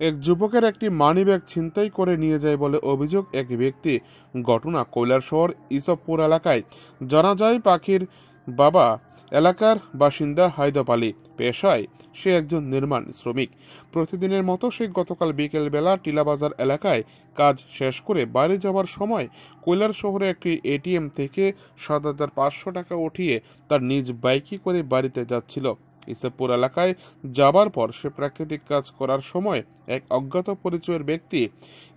এক যুবকের একটি মানিব্যাগ ছিনতাই করে নিয়ে যায় বলে অভিযোগ এক ব্যক্তি। ঘটনা কৈলাসহর ইসবপুর এলাকায়। জানা যায়, পাখির বাবা এলাকার বাসিন্দা হায়দর আলী। পেশায় সে একজন নির্মাণ শ্রমিক। প্রতিদিনের মতো সে গতকাল বিকেলবেলা টিলাবাজার এলাকায় কাজ শেষ করে বাড়ি যাওয়ার সময় কৈলাসহরে একটি এটিএম থেকে ৭,৫০০ টাকা উঠিয়ে তার নিজ বাইকে করে বাড়িতে যাচ্ছিল। ইসবপুর এলাকায় যাবার পর সে প্রাকৃতিক কাজ করার সময় এক অজ্ঞাত পরিচয়ের ব্যক্তি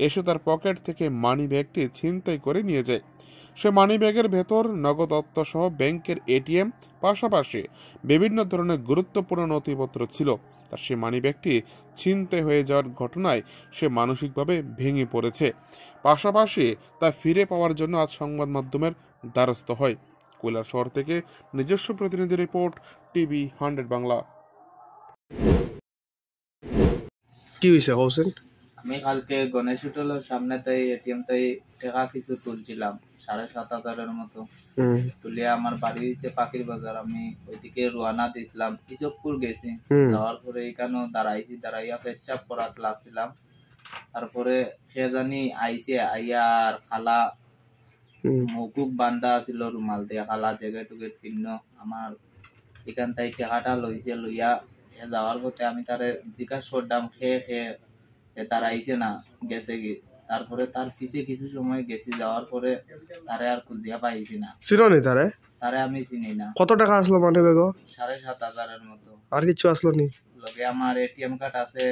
এসে তার পকেট থেকে মানি ব্যাগটি ছিনতাই করে নিয়ে যায়। সে মানি ব্যাগের ভেতর নগদ অর্থ সহ ব্যাংকের এটিএম, পাশাপাশি বিভিন্ন ধরনের গুরুত্বপূর্ণ নথিপত্র ছিল। তার সে মানি ব্যাগটি ছিনতাই হয়ে যাওয়ার ঘটনায় সে মানসিকভাবে ভেঙে পড়েছে। পাশাপাশি তা ফিরে পাওয়ার জন্য আজ সংবাদ মাধ্যমের দ্বারস্থ হয়। কৈলাসহর থেকে নিজস্ব প্রতিনিধি রিপোর্ট, টিভি 100 বাংলা। কি হয়েছে হোসেন? আমি কালকে গণেশ হোটেলের সামনে তাই এটিএম তাই টাকা কিছু তুলছিলাম, 7,500 মতো তুলিয়া আমার বাড়ি হচ্ছে পাখির বাজার। আমি ওইদিকে রওনা দিয়েছিলাম, ইসবপুর গেছি। যাওয়ার পরে এখানে দাঁড়াইয়া পেচ্ছাপ করাত লাগছিলাম। তারপরে সে জানি আইসে আইয়ার খালা মকুব বান্ধা ছিল রুমাল দিয়ে, খালা জেগে টুকে চিহ্ন আমার এখান থেকে টাকাটা লইছে। লইয়া যাওয়ার পথে আমি তারে জিজ্ঞাসা করলাম, খেয়ে তার আইসে না, গেছে কি। তারপরে তার পিছে কিছু সময় গেছি, যাওয়ার পরে তারে আর খুঁজিয়া পাইছি না। চিনি তারে আমি চিনি না। কত টাকা আসলো মানে বেগ? 7,500 মতো। আর কিছু আসলো নি? লগে আমার এটিএম কার্ড আছে,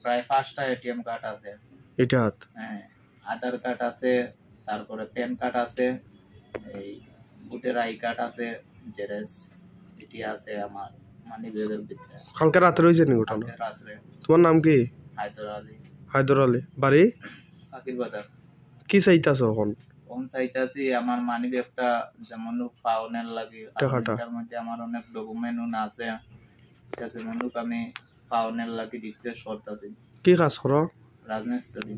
প্রায় 5টা এটিএম কার্ড আছে। এটা হ্যাঁ, আধার কার্ড আছে, তারপরে প্যান কার্ড আছে, এই ভোটার আই কার্ড আছে, জেরক্স এটি আছে আমার মানি ব্যাগের ভিতরে। কালকে রাতে হয়েছে নি ঘটনা? রাত্রে। তোমার নাম কি? হায়দর আলী। বাড়ি পাখির বাজার। কি চাইতাছো এখন? চাইতাছি আমার মানি ব্যাগটা যেমন পাওনের লাগে, এটার মধ্যে আমার অনেক ডকুমেন্ট আছে, যেমন আমি পাওনের লাগে দিতে শর্ত আছে। কি কাজ করো? রাজমিস্ত্রি।